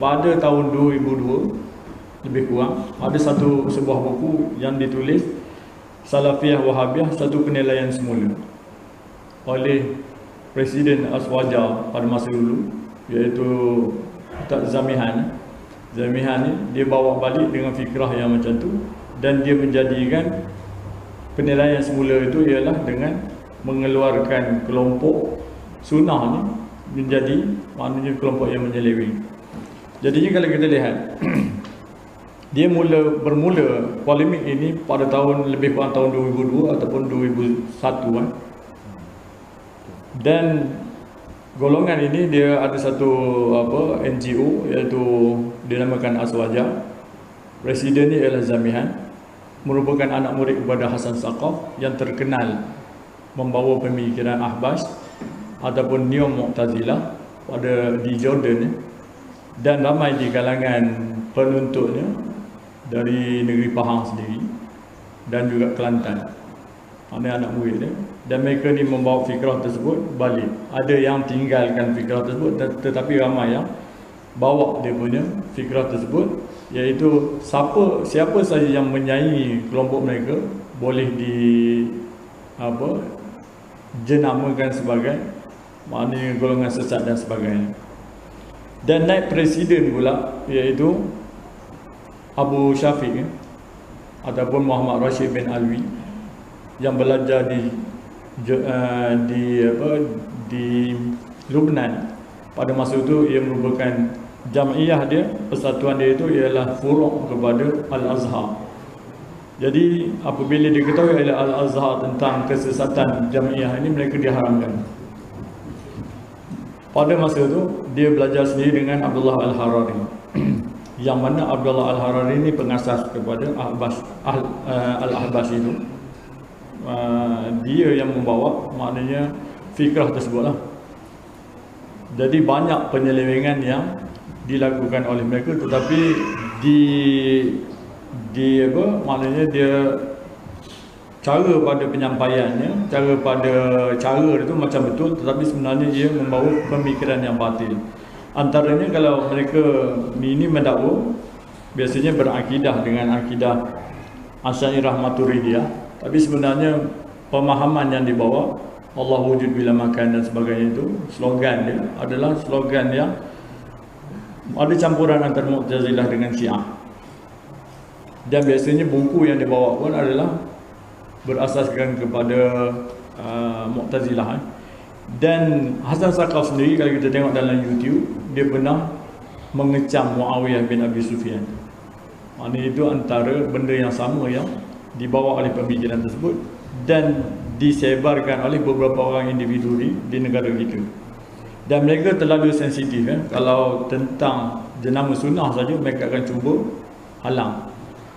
Pada tahun 2002 lebih kurang ada sebuah buku yang ditulis Salafiyah Wahabiyah, satu penilaian semula oleh Presiden Aswaja pada masa dulu, iaitu Ustaz Zamihan. Zamihan ni dia bawa balik dengan fikrah yang macam tu, dan dia menjadikan penilaian semula itu ialah dengan mengeluarkan kelompok sunnah ni menjadi maknanya kelompok yang menyeleweng. Jadinya kalau kita lihat dia bermula polemik ini pada tahun lebih kurang tahun 2002 ataupun 2001 kan. Dan golongan ini dia ada satu NGO, iaitu dinamakan Aswaja. Presidennya ialah Zamihan, merupakan anak murid kepada Hasan Saqaf yang terkenal membawa pemikiran Ahbas ataupun Neo Mu'tazilah di Jordan, dan ramai di kalangan penuntutnya dari negeri Pahang sendiri dan juga Kelantan, anak murid dia. Dan mereka ni membawa fikrah tersebut balik. Ada yang tinggalkan fikrah tersebut, tetapi ramai yang bawa dia punya fikrah tersebut, iaitu siapa saja yang menyaingi kelompok mereka boleh jenamakan sebagai maknanya golongan sesat dan sebagainya. Dan naik presiden pula, iaitu Abu Syafiq ataupun Muhammad Rashid bin Alwi, yang belajar di Lubnan. Pada masa itu ia merupakan jam'iyah dia, persatuan dia itu ialah furu' kepada Al-Azhar. Jadi apabila diketahui oleh Al-Azhar tentang kesesatan jam'iyah ini, mereka diharamkan. Pada masa itu dia belajar sendiri dengan Abdullah Al-Harari, yang mana Abdullah Al-Harari ini pengasas kepada Al-Ahbas itu. Dia yang membawa maknanya fikrah tersebut lah. Jadi banyak penyelewengan yang dilakukan oleh mereka, tetapi maknanya dia cara pada penyampaiannya, cara itu macam betul, tetapi sebenarnya dia membawa pemikiran yang batil. Antaranya kalau mereka ini mendakwa biasanya berakidah dengan akidah Asy'ariyah Maturidiyah, tapi sebenarnya pemahaman yang dibawa Allah wujud bila makan dan sebagainya itu, slogan dia adalah slogan yang ada campuran antara Mu'tazilah dengan Syiah. Dan biasanya buku yang dibawa pun adalah berasaskan kepada Mu'tazilah. Dan Hasan Saqaf sendiri, kalau kita tengok dalam YouTube, dia pernah mengecam Muawiyah bin Abi Sufyan. Maknanya itu antara benda yang sama yang dibawa oleh pemikiran tersebut dan disebarkan oleh beberapa orang individu di negara kita. Dan mereka terlalu sensitif kalau tentang jenama sunnah saja mereka akan cuba halang.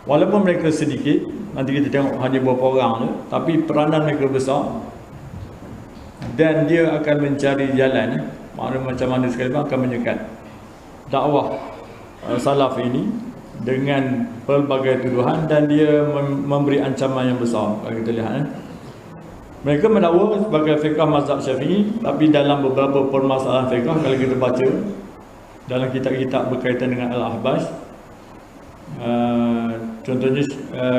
Walaupun mereka sedikit, nanti kita tengok hanya beberapa orang je, tapi peranan mereka besar, dan dia akan mencari jalan macam mana sekalipun akan menyekat dakwah salaf ini dengan pelbagai tuduhan, dan dia memberi ancaman yang besar. Kalau kita lihat mereka mendakwa sebagai fiqh mazhab Syafi'i, tapi dalam beberapa permasalahan fiqh, kalau kita baca dalam kitab-kitab berkaitan dengan Al-Ahbas, contohnya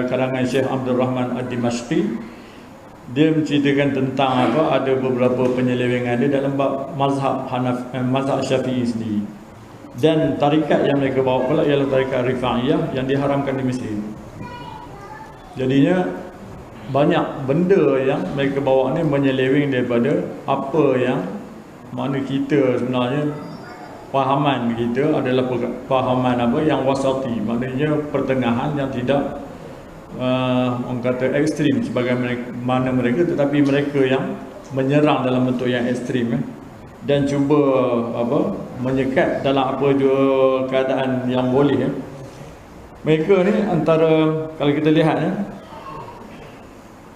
karangan Syekh Abdul Rahman Ad-Dimashqi, dia menceritakan tentang ada beberapa penyelewengan dia dalam mazhab Syafi'i sendiri. Dan tarikat yang mereka bawa pula ialah tarikat Rifa'iyah yang diharamkan di Mesir. Jadinya banyak benda yang mereka bawa ni menyeleweng daripada apa yang mana kita sebenarnya fahaman kita adalah fahaman yang wasati, maknanya pertengahan yang tidak orang kata ekstrim sebagaimana mereka, tetapi mereka yang menyerang dalam bentuk yang ekstrim dan cuba menyekat dalam apa jua keadaan yang boleh. Mereka ni antara, kalau kita lihat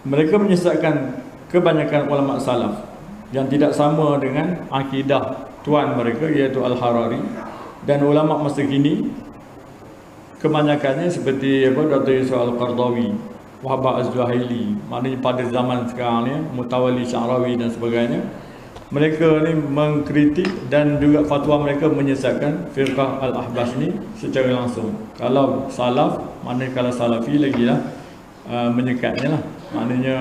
mereka menyesatkan kebanyakan ulama salaf yang tidak sama dengan akidah tuan mereka, iaitu Al-Harari. Dan ulama masa kini kebanyakannya seperti Dr. Yusuf Al-Qardawi, Wahbah Az-Zuhaili, maknanya pada zaman sekarang ni Mutawalli Sya'rawi dan sebagainya, mereka ni mengkritik dan juga fatwa mereka menyesatkan firqah Al-Ahbas ni secara langsung. Kalau salaf, maknanya kalau salafi lagi lah menyekatnya lah. Maknanya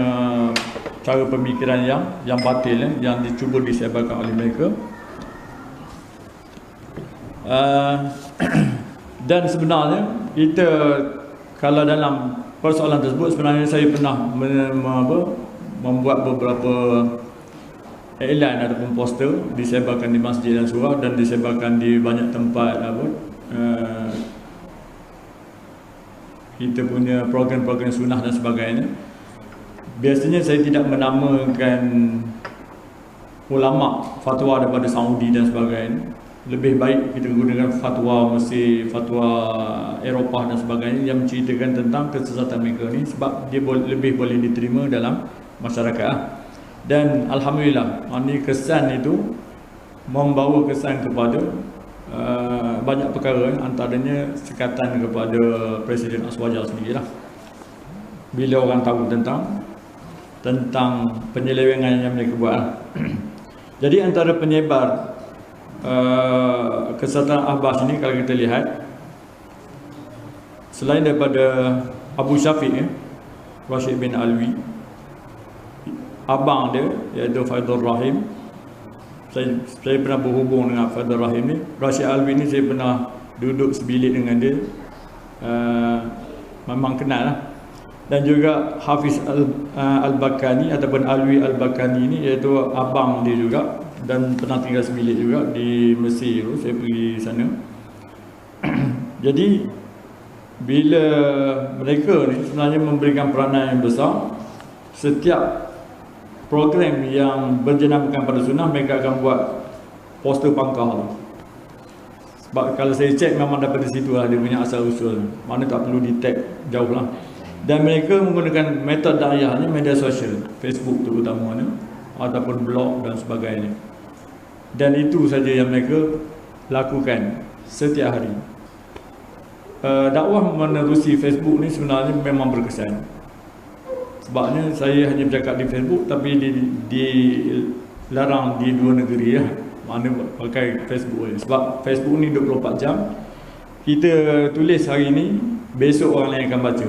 cara pemikiran yang batil yang dicuba disebarkan oleh mereka. Dan sebenarnya kita kalau dalam persoalan tersebut, sebenarnya saya pernah membuat beberapa iklan ataupun poster disebarkan di masjid dan surau dan disebarkan di banyak tempat kita punya program-program sunnah dan sebagainya. Biasanya saya tidak menamakan ulama fatwa daripada Saudi dan sebagainya. Lebih baik kita gunakan fatwa Mesir, fatwa Eropah dan sebagainya yang menceritakan tentang kesesatan mereka ni, sebab dia lebih boleh diterima dalam masyarakat. Dan alhamdulillah, ini kesan itu membawa kesan kepada banyak perkara, antaranya sekatan kepada Presiden Aswaja sendirilah. Bila orang tahu tentang penyelewengan yang mereka buat. Jadi antara penyebar kesesatan Ahbas ini, kalau kita lihat, selain daripada Abu Syafiq Rashid bin Alwi, abang dia iaitu Faidur Rahim, saya pernah berhubung dengan Faidur Rahim ni. Rashid Alwi ni saya pernah duduk sebilik dengan dia, memang kenal lah. Dan juga Hafiz Al-Bakani ataupun Alwi Al-Bakani ni, iaitu abang dia juga, dan pernah tinggal sebilik juga di Mesir. Saya pergi sana. Jadi bila mereka ni sebenarnya memberikan peranan yang besar, setiap program yang berjenamakan pada sunnah mereka akan buat poster pangkal. Sebab kalau saya cek memang daripada situ lah dia punya asal usul, mana tak perlu di tag jauh lah. Dan mereka menggunakan metod dakwahnya media sosial, Facebook terutamanya, ataupun blog dan sebagainya. Dan itu saja yang mereka lakukan setiap hari. Dakwah menerusi Facebook ni sebenarnya memang berkesan. Sebabnya saya hanya bercakap di Facebook, tapi dilarang di dua negeri ya, mana pakai Facebook ni. Sebab Facebook ni 24 jam. Kita tulis hari ni, besok orang lain akan baca.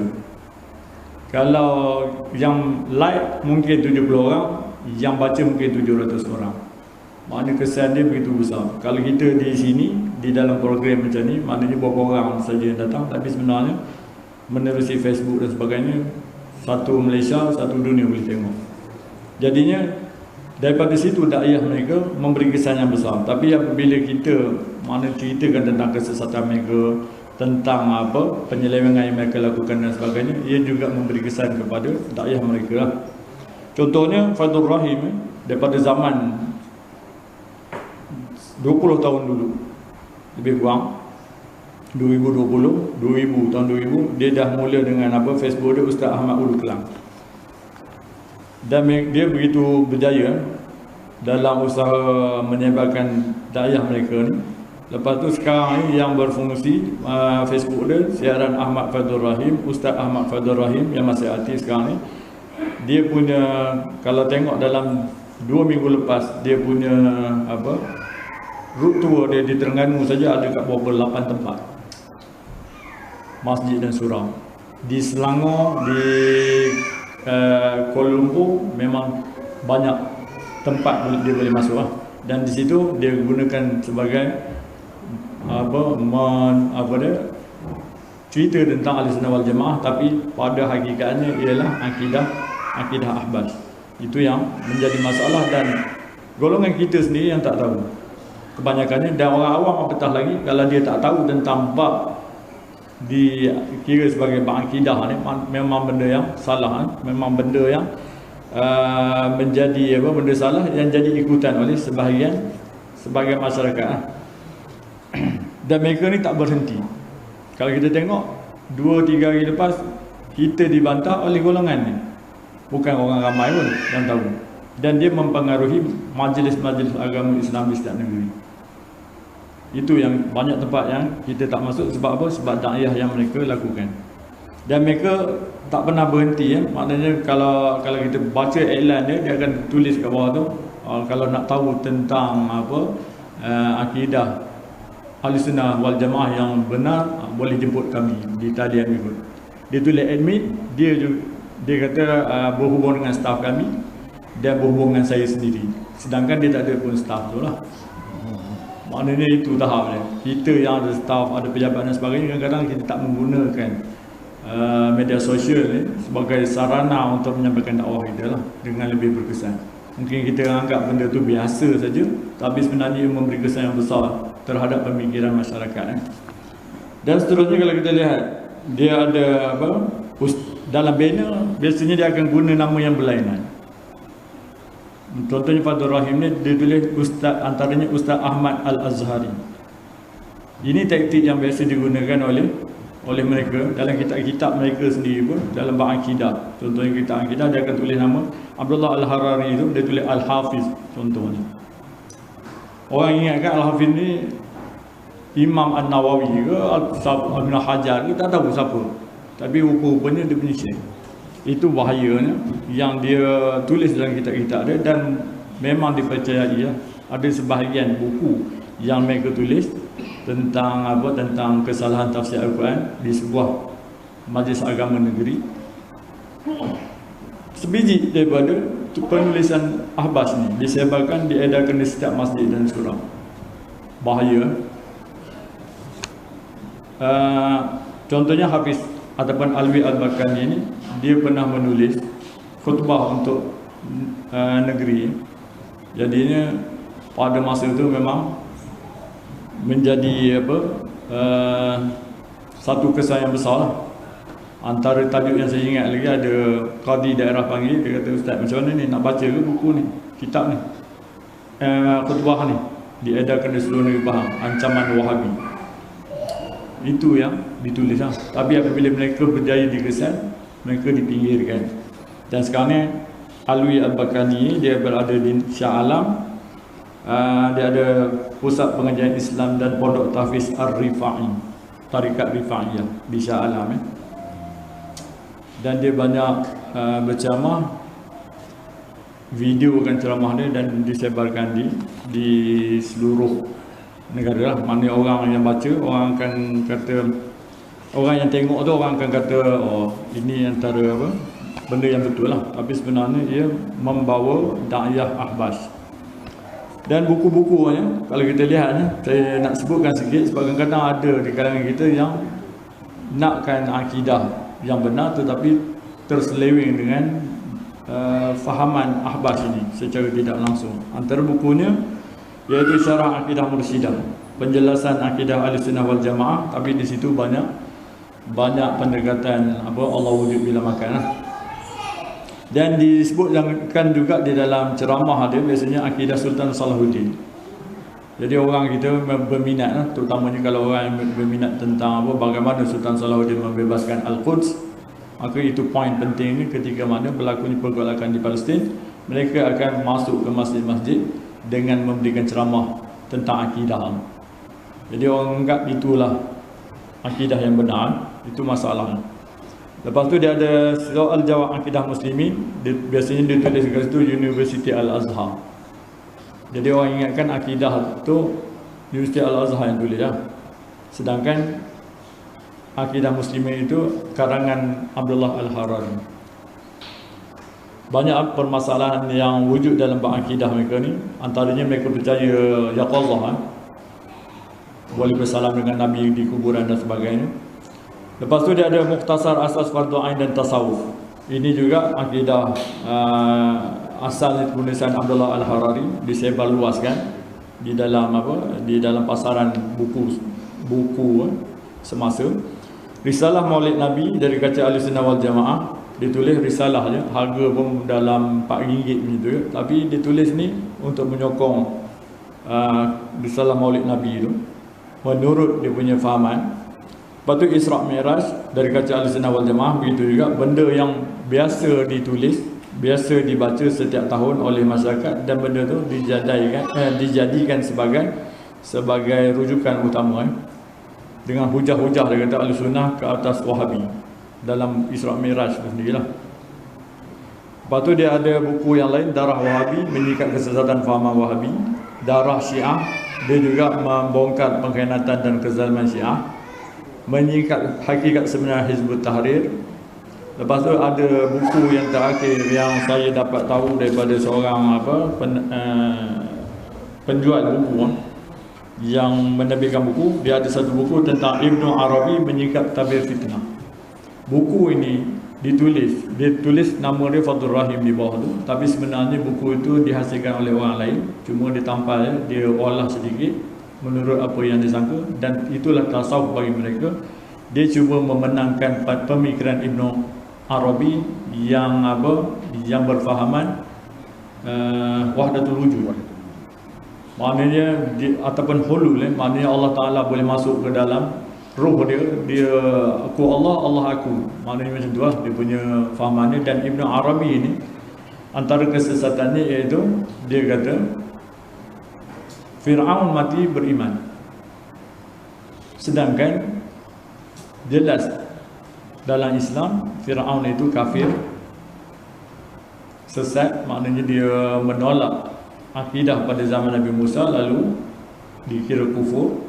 Kalau yang like mungkin 70 orang, yang baca mungkin 700 orang. Maknanya kesan dia begitu besar. Kalau kita di sini, di dalam program macam ni, maknanya beberapa orang saja yang datang, tapi sebenarnya menerusi Facebook dan sebagainya, satu Malaysia, satu dunia boleh tengok. Jadinya daripada situ dakwah mereka memberi kesan yang besar. Tapi apabila kita ceritakan tentang kesesatan mereka, tentang penyelewengan yang mereka lakukan dan sebagainya, ia juga memberi kesan kepada dakwah mereka lah. Contohnya Faidur Rahim daripada zaman 20 tahun dulu, lebih kurang 2020, tahun 2000, dia dah mula dengan Facebook dia, Ustaz Ahmad Ulu Kelang. Dan dia begitu berjaya dalam usaha menyebarkan dakwah mereka ni. Lepas tu sekarang ni yang berfungsi Facebook dia, siaran Ahmad Faidur Rahim, Ustaz Ahmad Faidur Rahim yang masih aktif sekarang ni. Dia punya, kalau tengok dalam 2 minggu lepas, dia punya root tour dia di Terengganu saja ada kat beberapa 8 tempat masjid dan surau. Di Selangor, di Kuala Lumpur memang banyak tempat dia boleh masuk lah. Dan di situ dia gunakan sebagai cerita tentang Ahlussunnah wal Jamaah, tapi pada hakikatnya ialah akidah Ahbas. Itu yang menjadi masalah, dan golongan kita sendiri yang tak tahu kebanyakannya. Dan orang awam apatah lagi kalau dia tak tahu tentang bab dikira sebagai bab akidah ni, memang benda yang salah, memang benda yang menjadi benda salah yang jadi ikutan oleh sebahagian masyarakat. Dan mereka ni tak berhenti. Kalau kita tengok 2-3 hari lepas, kita dibantah oleh golongan ni, bukan orang ramai pun yang tahu. Dan dia mempengaruhi majlis-majlis agama Islam di setiap negeri. Itu yang banyak tempat yang kita tak masuk. Sebab apa? Sebab dakwah yang mereka lakukan. Dan mereka tak pernah berhenti ya. Maknanya kalau kita baca iklan dia akan tulis kat bawah tu, kalau nak tahu tentang akidah Ahlussunnah wal Jamaah yang benar, boleh jemput kami di talian berikut. Dia tulis admit, dia kata berhubung dengan staf kami dan berhubung dengan saya sendiri. Sedangkan dia tak ada pun staf tu lah. Maknanya itu tahapnya. Kita yang ada staf, ada pejabat dan sebagainya, kadang-kadang kita tak menggunakan media sosial ni sebagai sarana untuk menyampaikan dakwah kita lah dengan lebih berkesan. Mungkin kita anggap benda tu biasa saja, tapi sebenarnya memberi kesan yang besar terhadap pemikiran masyarakat. Dan seterusnya kalau kita lihat, dia ada dalam banner biasanya dia akan guna nama yang berlainan. Contohnya Fadul Rahim ni dia tulis Ustaz, antaranya Ustaz Ahmad Al-Azhari. Ini taktik yang biasa digunakan oleh mereka dalam kitab-kitab mereka sendiri pun, dalam bab akidah. Contohnya kitab akidah dia akan tulis nama Abdullah Al-Harari itu, dia tulis Al-Hafiz contohnya. Orang ingatkan Al-Hafiz ni Imam An-Nawawi ke Ibn Hajar ke, tak tahu siapa. Tapi rupa-rupanya dia punya syekh. Itu bahayanya yang dia tulis dalam kitab-kitab dia, dan memang dipercayai ya. Ada sebahagian buku yang mereka tulis tentang tentang kesalahan tafsir Al-Quran di sebuah majlis agama negeri. Sebiji daripada penulisan Ahbas ni disebarkan, diedarkan di setiap masjid dan surau. Bahaya. Contohnya Hafiz ataupun Alwi Al-Bakani ni, dia pernah menulis khutbah untuk negeri. Jadinya pada masa itu memang menjadi satu kesan yang besar lah. Antara tajuk yang saya ingat lagi, ada qadi daerah panggil, dia kata, Ustaz macam mana ni nak baca ke buku ni, kitab ni, khutbah ni diedarkan di seluruh negeri Pahang, ancaman Wahabi. Itu yang ditulis lah. Tapi apabila mereka berjaya dikesan, mereka dipinggirkan. Dan sekarang ni Alwi Al-Bakani dia berada di Shah Alam. Dia ada pusat pengajian Islam dan pondok tahfiz Ar-Rifa'i, Tarikat Rifa'iyah di Shah Alam. Dan dia banyak berceramah, videokan ceramah dia dan disebarkan di seluruh negara lah. Mana orang yang baca, orang akan kata, orang yang tengok tu orang akan kata, oh ini antara benda yang betul lah. Tapi sebenarnya dia membawa da'iyah Ahbas. Dan buku-bukunya kalau kita lihat, saya nak sebutkan sikit sebab kadang-kadang ada di kalangan kita yang nakkan akidah yang benar tetapi terseleweng dengan fahaman Ahbas ini secara tidak langsung. Antara bukunya iaitu Syarah Akidah Mursyidah, penjelasan akidah Ahlussunnah wal Jamaah, tapi di situ banyak pendekatan Allah wujud bila makan lah. Dan disebutkan juga di dalam ceramah dia biasanya akidah Sultan Salahuddin. Jadi orang kita berminat lah, terutamanya kalau orang yang berminat tentang bagaimana Sultan Salahuddin membebaskan Al-Quds, maka itu poin penting ni. Ketika mana berlakunya pergolakan di Palestin, mereka akan masuk ke masjid-masjid dengan memberikan ceramah tentang akidah. Jadi orang anggap itulah akidah yang benar, itu masalah. Lepas tu dia ada soal jawab akidah muslimin, biasanya dia tulis kat situ University Al-Azhar. Jadi orang ingatkan akidah tu University Al-Azhar yang tulis lah. Sedangkan akidah muslimin itu karangan Abdullah Al-Harari. Banyak permasalahan yang wujud dalam bab akidah mereka ni. Antaranya mereka percaya yaqazah, boleh bersalam dengan Nabi di kuburan dan sebagainya. Lepas tu dia ada Mukhtasar Asas Fardu Ain dan Tasawuf. Ini juga akidah asal penulisan Abdullah Al-Harari, disebar luaskan di dalam di dalam pasaran buku semasa. Risalah Maulid Nabi dari kaca Ahlussunnah wal Jamaah, ditulis risalah je, harga pun dalam RM4 begitu ya. Tapi ditulis ni untuk menyokong risalah Maulid Nabi itu menurut dia punya fahaman. Lepas tu Isra' Mi'raj dari kaca Ahlussunnah wal Jamaah, begitu juga benda yang biasa ditulis, biasa dibaca setiap tahun oleh masyarakat, dan benda tu dijadikan sebagai rujukan utama dengan hujah-hujah dia kata Ahlussunnah ke atas Wahabi dalam Isra' Mi'raj tu sendirilah. Lepas tu dia ada buku yang lain, Darah Wahabi, menyikat kesesatan fahaman Wahabi. Darah Syiah, dia juga membongkar pengkhianatan dan kezaliman Syiah. Menyikat hakikat sebenar Hizbut Tahrir. Lepas tu ada buku yang terakhir yang saya dapat tahu daripada seorang penjual buku yang menerbitkan buku. Dia ada satu buku tentang Ibnu Arabi menyikat tabir fitnah. Buku ini dia tulis nama dia Fadlur Rahim di bawah tu, tapi sebenarnya buku itu dihasilkan oleh orang lain, cuma dia tampal, dia olah sedikit menurut apa yang disangka, dan itulah tasawuf bagi mereka. Dia cuba memenangkan pemikiran Ibnu Arabi yang berfahaman wahdatul wujud, maknanya ataupun hulul, maknanya Allah Ta'ala boleh masuk ke dalam ruh dia aku Allah, Allah aku, maknanya macam tu lah dia punya fahamannya. Dan Ibnu Arabi ini antara kesesatannya iaitu dia kata Fir'aun mati beriman, sedangkan jelas dalam Islam Fir'aun itu kafir, sesat, maknanya dia menolak akidah pada zaman Nabi Musa, lalu dikira kufur,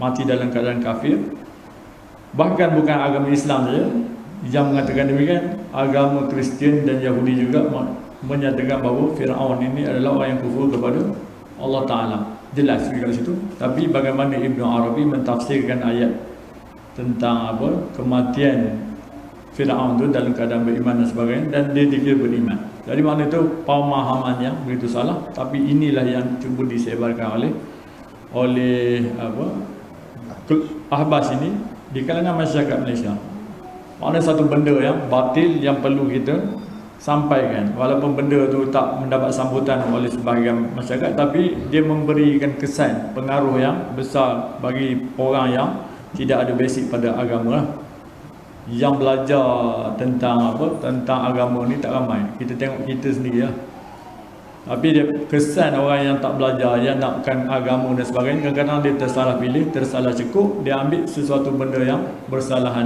mati dalam keadaan kafir. Bahkan bukan agama Islam saja yang mengatakan demikian, agama Kristian dan Yahudi juga menyatakan bahawa Fir'aun ini adalah orang yang kufur kepada Allah Ta'ala. Jelas di situ. Tapi bagaimana Ibnu Arabi mentafsirkan ayat tentang kematian Fir'aun itu dalam keadaan beriman dan sebagainya, dan dia dikira beriman. Jadi makna itu pemahaman yang begitu salah. Tapi inilah yang cuba disebarkan oleh Ahbas ini di kalangan masyarakat Malaysia. Maknanya satu benda yang batil yang perlu kita sampaikan, walaupun benda tu tak mendapat sambutan oleh sebahagian masyarakat, tapi dia memberikan kesan pengaruh yang besar bagi orang yang tidak ada basic pada agama lah. Yang belajar tentang agama ni tak ramai. Kita tengok kita sendiri lah. Tapi dia kesan orang yang tak belajar, yang nakkan agama dan sebagainya, kadang-kadang dia tersalah pilih, tersalah cekup, dia ambil sesuatu benda yang bersalahan